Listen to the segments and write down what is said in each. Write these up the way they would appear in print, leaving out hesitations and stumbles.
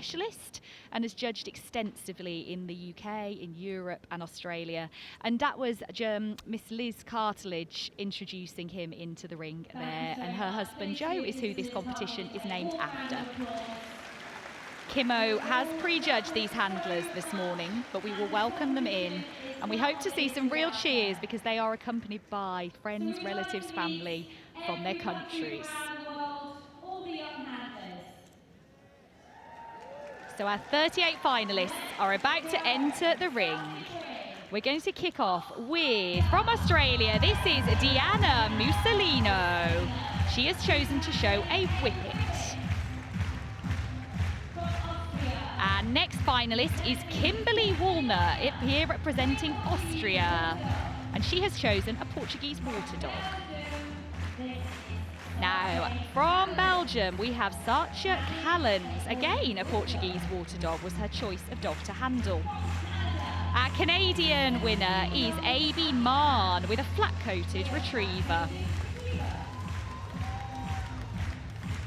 specialist and has judged extensively in the UK, in Europe and Australia. And that was Miss Liz Cartledge introducing him into the ring there. And her husband Joe is who this competition is named after. Kimmo has prejudged these handlers this morning, but we will welcome them in. And we hope to see some real cheers because they are accompanied by friends, relatives, family from their countries. So our 38 finalists are about to enter the ring. We're going to kick off with, from Australia, this is Diana Mussolino. She has chosen to show a whippet. Our next finalist is Kimberly Walner, here representing Austria. And she has chosen a Portuguese water dog. Now, from Belgium, we have Sacha Callens. Again, a Portuguese water dog was her choice of dog to handle. Our Canadian winner is A.B. Marn with a flat-coated retriever.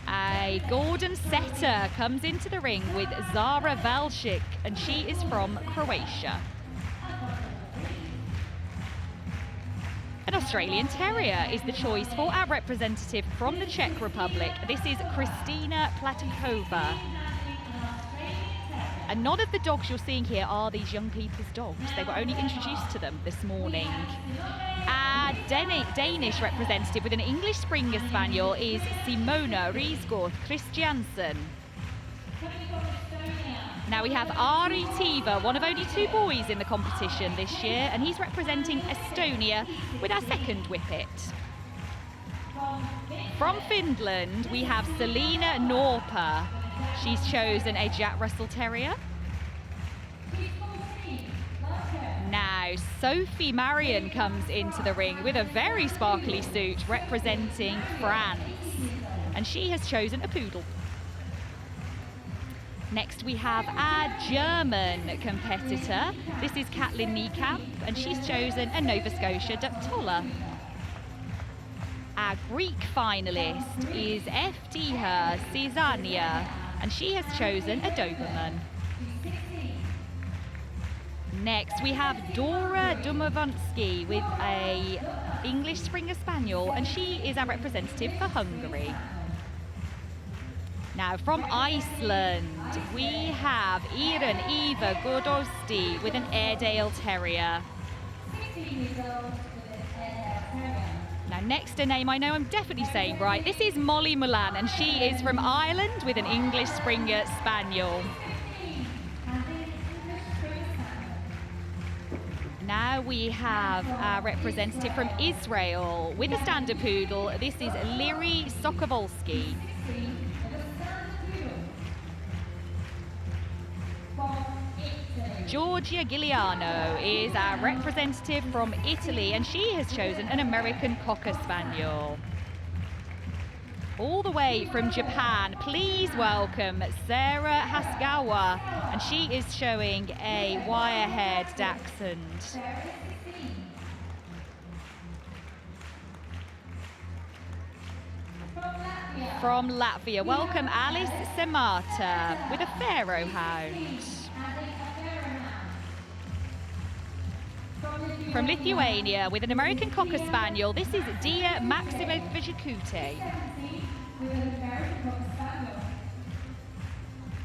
A golden setter comes into the ring with Zara Valchik, and she is from Croatia. An Australian Terrier is the choice for our representative from the Czech Republic. This is Kristina Platikova. And none of the dogs you're seeing here are these young people's dogs. They were only introduced to them this morning. Our Danish representative with an English Springer Spaniel is Simona Riesgård Christiansen. Now we have Ari Tiva, one of only 2 boys in the competition this year, and he's representing Estonia with our second whippet. From Finland, we have Selina Norpa. She's chosen a Jack Russell Terrier. Now, Sophie Marion comes into the ring with a very sparkly suit representing France, and she has chosen a poodle. Next, we have our German competitor. This is Katlin Niekamp, and she's chosen a Nova Scotia Ductola. Our Greek finalist is Eftiha Cisania, and she has chosen a Doberman. Next, we have Dora Dumovansky with a English Springer Spaniel, and she is our representative for Hungary. Now, from Iceland, we have Iren Eva Godosti with an Airedale Terrier. Now, next a name I know I'm definitely saying right. This is Molly Mulan, and she is from Ireland with an English Springer Spaniel. Now we have our representative from Israel with a standard poodle. This is Liri Sokovolsky. Giorgia Giuliano is our representative from Italy, and she has chosen an American Cocker Spaniel. All the way from Japan, please welcome Sarah Hasegawa, and she is showing a wire-haired Dachshund. From Latvia, welcome Alice Semata with a Pharaoh Hound. From Lithuania, with an American Cocker Spaniel, this is Dia Maximovichikute.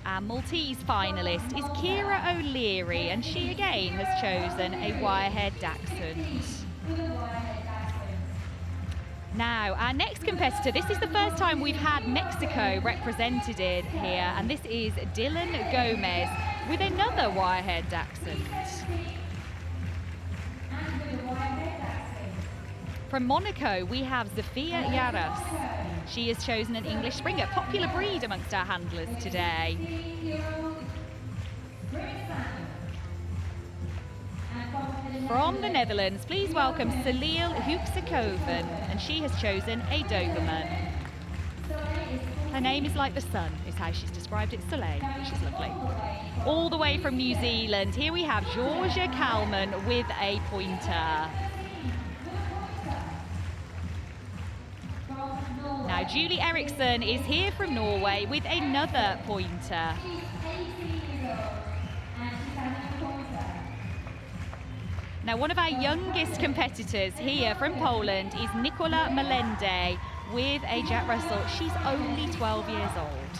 Our Maltese finalist is Kira O'Leary, and she again has chosen a wire-haired Dachshund. Now, our next competitor, this is the first time we've had Mexico represented here, and this is Dylan Gomez with another wire-haired Dachshund. From Monaco, we have Zofia Yaras. She has chosen an English Springer, popular breed amongst our handlers today. From the Netherlands, please welcome Salil Hoeksekoven, and she has chosen a Doberman. Her name is like the sun, is how she's described it, Soleil, which is lovely. All the way from New Zealand, here we have Georgia Kalman with a pointer. Now, Julie Eriksson is here from Norway with another pointer. Now, one of our youngest competitors here from Poland is Nicola Melende with a Jack Russell. She's only 12 years old.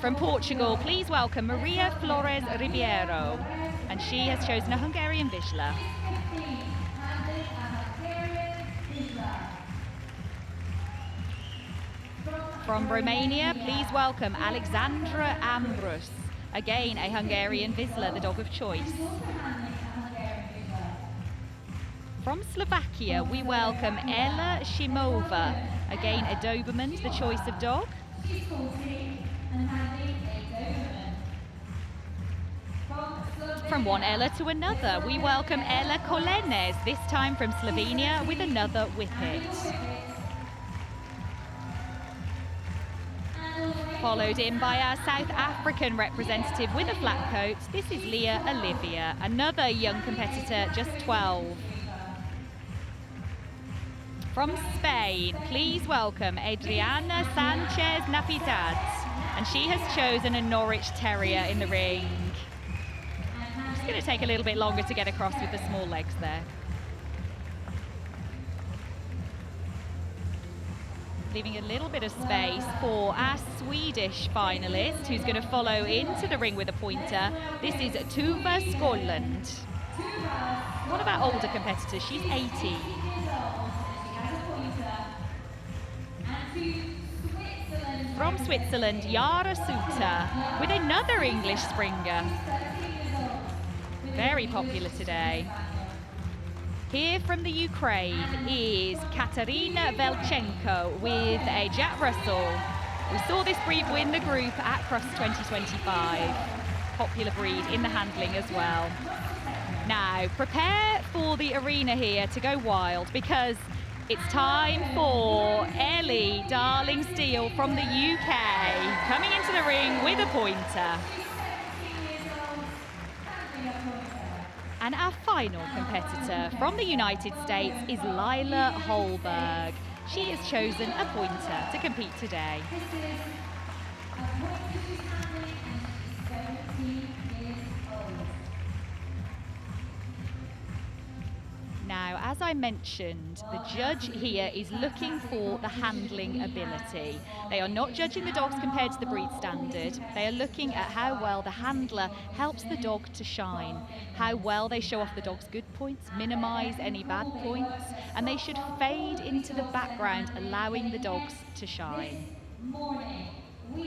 From Portugal, please welcome Maria Flores Ribeiro, and she has chosen a Hungarian Vizsla. From Romania, please welcome Alexandra Ambrus, again a Hungarian Vizsla, the dog of choice. From Slovakia, we welcome Ella Shimova, again a Doberman, the choice of dog. From one Ella to another, we welcome Ella Kolenes, this time from Slovenia with another Whippet. Followed in by our South African representative with a flat coat. This is Leah Olivia, another young competitor, just 12. From Spain, please welcome Adriana Sanchez Navidad, and she has chosen a Norwich Terrier in the ring. It's going to take a little bit longer to get across with the small legs there. Leaving a little bit of space for our Swedish finalist, who's going to follow into the ring with a pointer. This is Tuva Skåland. One of our older competitors, she's 18. From Switzerland, Yara Suter with another English Springer. Very popular today. Here from the Ukraine is Katarina Velchenko with a Jack Russell. We saw this breed win the group at Crufts 2025. Popular breed in the handling as well. Now, prepare for the arena here to go wild, because it's time for Ellie Darling-Steele from the UK, coming into the ring with a pointer. And our final competitor from the United States is Lila Holberg. She has chosen a pointer to compete today. Now, as I mentioned, the judge here is looking for the handling ability. They are not judging the dogs compared to the breed standard. They are looking at how well the handler helps the dog to shine, how well they show off the dog's good points, minimize any bad points, and they should fade into the background, allowing the dogs to shine.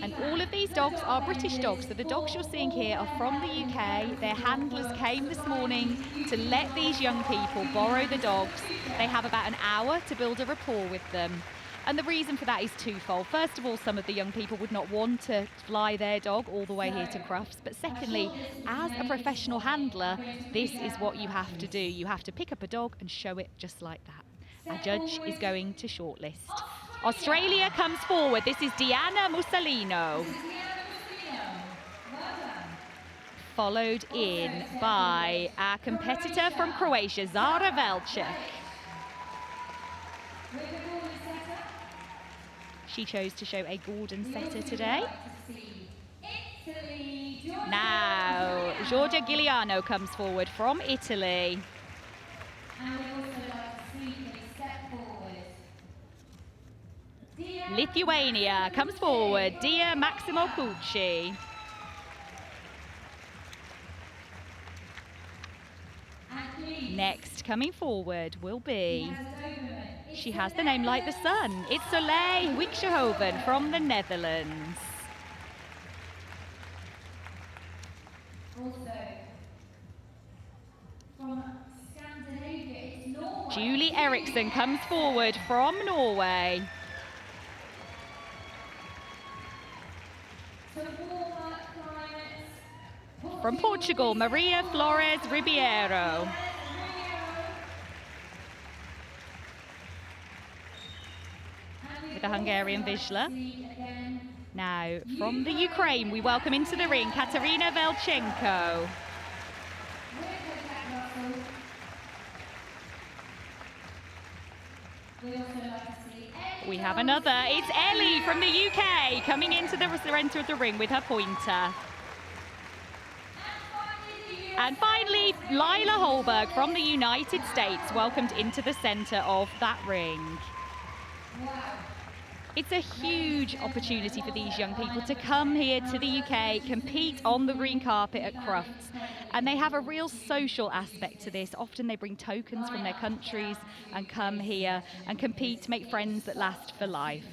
And all of these dogs are British dogs, so the dogs you're seeing here are from the UK. Their handlers came this morning to let these young people borrow the dogs. They have about an hour to build a rapport with them. And the reason for that is twofold. First of all, some of the young people would not want to fly their dog all the way here to Crufts. But secondly, as a professional handler, this is what you have to do. You have to pick up a dog and show it just like that. Our judge is going to shortlist. Australia comes forward. This is Diana Mussolino. Followed in by our competitor from Croatia, Zara Velcek. She chose to show a Gordon setter today. Now, Giorgia Giuliano comes forward from Italy. Lithuania comes forward, Dia Maximo Pucci. Next coming forward will be, she has the name like the sun, it's Soleil Wijkhoven from the Netherlands. Julie Eriksson comes forward from Norway. From Portugal, Maria Flores Ribeiro. With a Hungarian Vizsla. Now, from the Ukraine, we welcome into the ring Katarina Velchenko. We have another. It's Ellie from the UK coming into the center of the ring with her pointer. And finally, Lila Holberg from the United States welcomed into the center of that ring. It's a huge opportunity for these young people to come here to the UK, compete on the green carpet at Crufts. And they have a real social aspect to this. Often they bring tokens from their countries and come here and compete to make friends that last for life.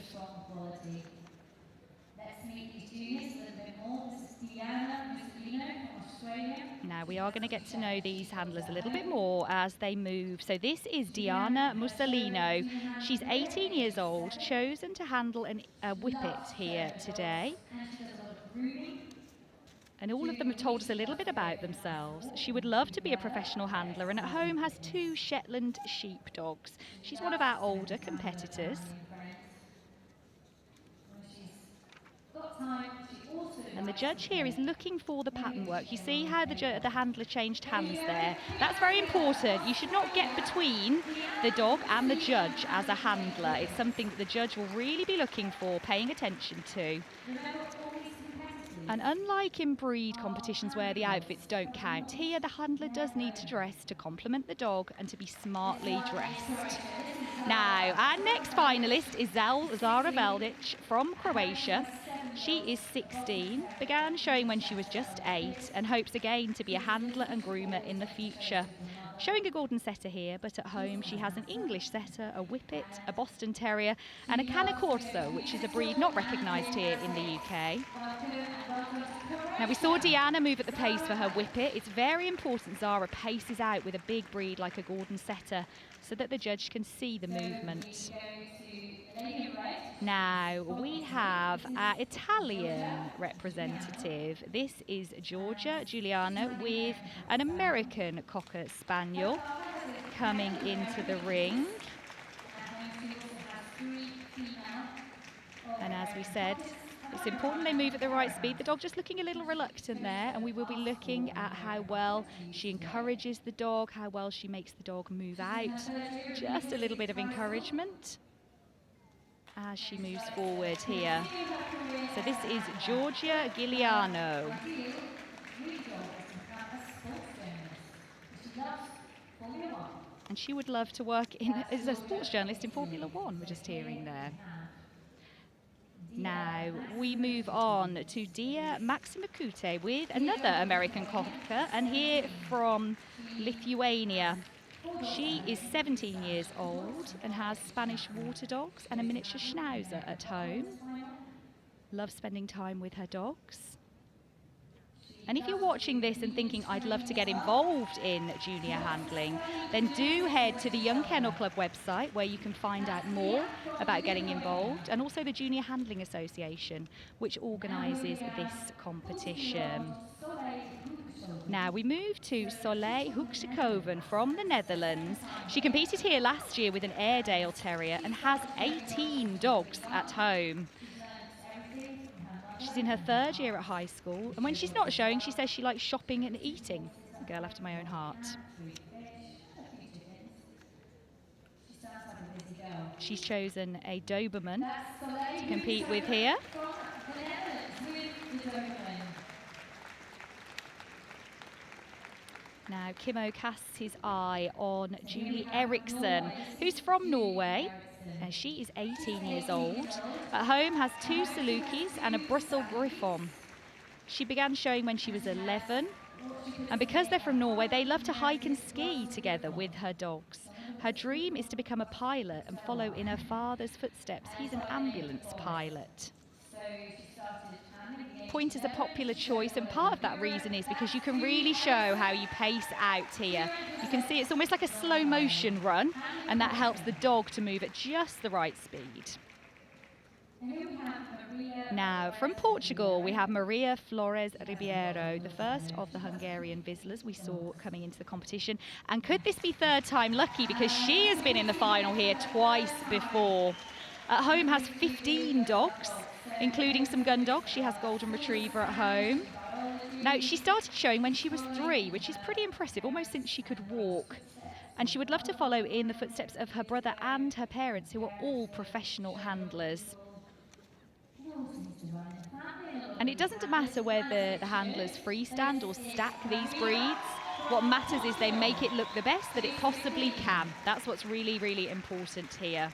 Let's meet these juniors a little bit more. This is Diana from Australia. Now we are going to get to know these handlers a little bit more as they move. So this is Diana Mussolino. She's 18 years old, chosen to handle a whippet here today. And all of them have told us a little bit about themselves. She would love to be a professional handler and at home has 2 Shetland sheepdogs. She's one of our older competitors. And the judge here is looking for the pattern work. You see how the handler changed hands there? That's very important. You should not get between the dog and the judge as a handler. It's something that the judge will really be looking for, paying attention to. And unlike in breed competitions where the outfits don't count, here the handler does need to dress to complement the dog and to be smartly dressed. Now, our next finalist is Zara Veldic from Croatia. She is 16, began showing when she was just 8 and hopes again to be a handler and groomer in the future. Showing a Gordon Setter here, but at home she has an English Setter, a Whippet, a Boston Terrier and a Cane Corso, which is a breed not recognised here in the UK. Now we saw Diana move at the pace for her Whippet. It's very important Zara paces out with a big breed like a Gordon Setter so that the judge can see the movement. Now we have our Italian representative. This is Georgia Giuliano with an American Cocker Spaniel coming into the ring. And as we said, it's important they move at the right speed. The dog just looking a little reluctant there, and we will be looking at how well she encourages the dog, how well she makes the dog move out. Just a little bit of encouragement as she moves forward here. So this is Georgia Giuliano. And she would love to work as a sports journalist in Formula One, we're just hearing there. Now we move on to Dia Maximakute with another American Cocker, and here from Lithuania. She is 17 years old and has Spanish water dogs and a miniature Schnauzer at home. Loves spending time with her dogs. And if you're watching this and thinking, I'd love to get involved in junior handling, then do head to the Young Kennel Club website where you can find out more about getting involved, and also the Junior Handling Association, which organises this competition. Now we move to Soleil Hoeksekoven from the Netherlands. She competed here last year with an Airedale Terrier and has 18 dogs at home. She's in her 3rd year at high school, and when she's not showing, she says she likes shopping and eating. A girl after my own heart. She's chosen a Doberman to compete with here. Now Kimmo casts his eye on Julie Eriksson, who's from Norway. And she is 18 years old. At home has 2 Salukis and a Brussels Griffon. She began showing when she was 11. And because they're from Norway, they love to hike and ski together with her dogs. Her dream is to become a pilot and follow in her father's footsteps. He's an ambulance pilot. Pointer's a popular choice, and part of that reason is because you can really show how you pace out here. You can see it's almost like a slow motion run, and that helps the dog to move at just the right speed. Now from Portugal we have Maria Flores Ribeiro, the first of the Hungarian Vizslas we saw coming into the competition. And could this be 3rd time lucky, because she has been in the final here twice before. At home has 15 dogs, including some gun dogs. She has Golden Retriever at home. Now, she started showing when she was 3, which is pretty impressive, almost since she could walk. And she would love to follow in the footsteps of her brother and her parents, who are all professional handlers. And it doesn't matter whether the handlers freestand or stack these breeds. What matters is they make it look the best that it possibly can. That's what's really, really important here.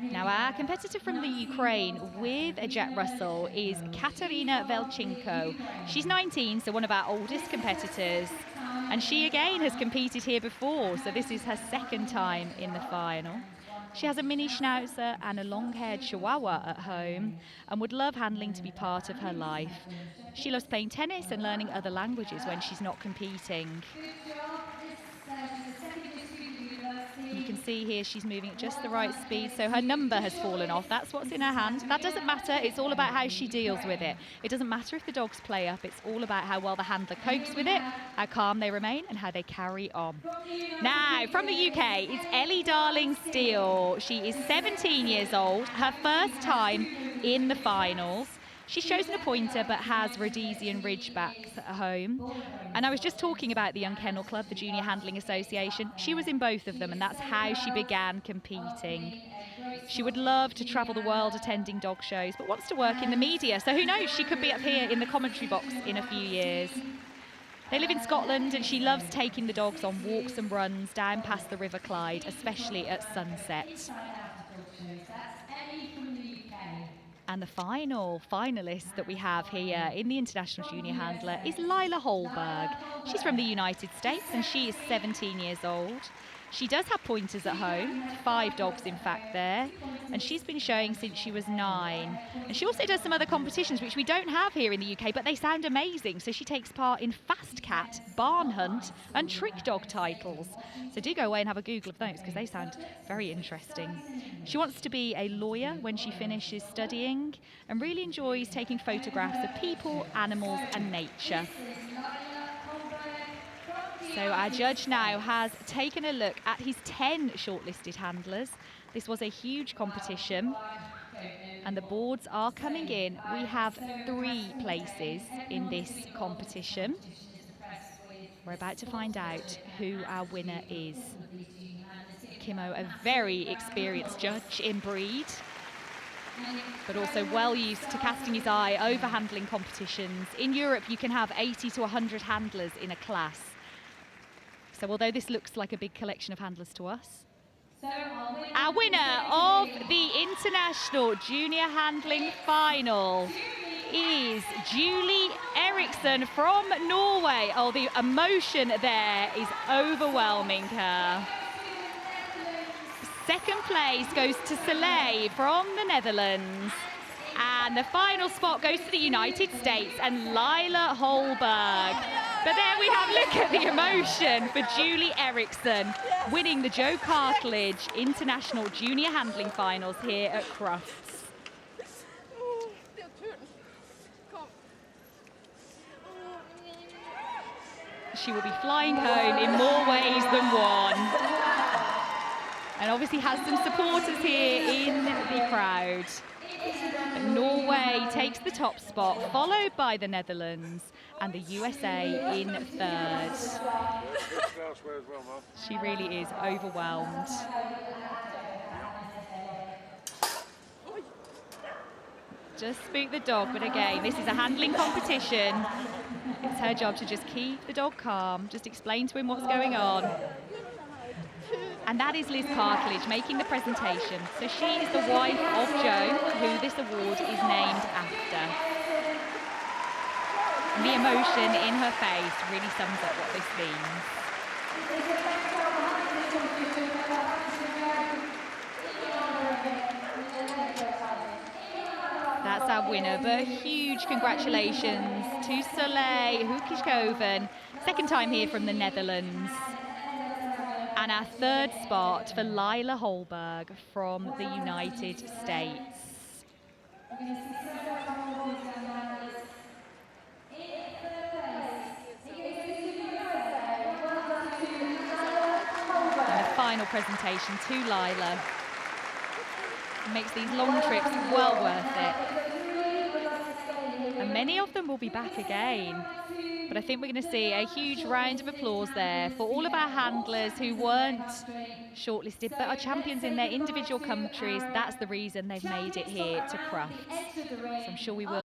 Now, our competitor from the Ukraine with a Jack Russell is Katarina Velchenko. She's 19, so one of our oldest competitors. And she again has competed here before, so this is her second time in the final. She has a mini schnauzer and a long-haired chihuahua at home and would love handling to be part of her life. She loves playing tennis and learning other languages when she's not competing. You can see here she's moving at just the right speed, so her number has fallen off. That's what's in her hand. That doesn't matter. It's all about how she deals with it. It doesn't matter if the dogs play up. It's all about how well the handler copes with it, how calm they remain, and how they carry on. Now, from the UK, it's Ellie Darling-Steele. She is 17 years old, her first time in the finals. She's chosen a pointer but has Rhodesian Ridgebacks at home. And I was just talking about the Young Kennel Club, the Junior Handling Association. She was in both of them, and that's how she began competing. She would love to travel the world attending dog shows, but wants to work in the media. So who knows, she could be up here in the commentary box in a few years. They live in Scotland, and she loves taking the dogs on walks and runs down past the River Clyde, especially at sunset. And the final finalist that we have here in the International Junior Handler is Lila Holberg. She's from the United States and she is 17 years old. She does have pointers at home, 5 dogs in fact there, and she's been showing since she was 9. And she also does some other competitions which we don't have here in the UK, but they sound amazing. So she takes part in Fast Cat, Barn Hunt and Trick Dog titles. So do go away and have a Google of those because they sound very interesting. She wants to be a lawyer when she finishes studying and really enjoys taking photographs of people, animals and nature. So our judge now has taken a look at his 10 shortlisted handlers. This was a huge competition and the boards are coming in. We have 3 places in this competition. We're about to find out who our winner is. Kimmo, a very experienced judge in breed, but also well used to casting his eye over handling competitions. In Europe, you can have 80 to 100 handlers in a class. So although this looks like a big collection of handlers to us, our winner of the International Junior Handling Final is Julie Eriksson from Norway. Oh, the emotion there is overwhelming her. Second place goes to Soleil from the Netherlands. And the final spot goes to the United States and Lila Holberg. But there we have, look at the emotion for Julie Eriksson winning the Joe Cartledge International Junior Handling Finals here at Crufts. She will be flying home in more ways than one. And obviously has some supporters here in the crowd. But Norway takes the top spot, followed by the Netherlands and the USA in 3rd. She really is overwhelmed. Just spook the dog, but again, this is a handling competition. It's her job to just keep the dog calm, just explain to him what's going on. And that is Liz Cartledge making the presentation. So she is the wife of Joe, who this award is named after. And the emotion in her face really sums up what this means. That's our winner, but a huge congratulations to Soleil Hoekischoven, second time here from the Netherlands. And our 3rd spot for Lila Holberg from the United States. And a final presentation to Lila. Makes these long trips well worth it. And many of them will be back again. But I think we're going to see a huge round of applause there for all of our handlers who weren't shortlisted but are champions in their individual countries. That's the reason they've made it here to Crufts. So I'm sure we will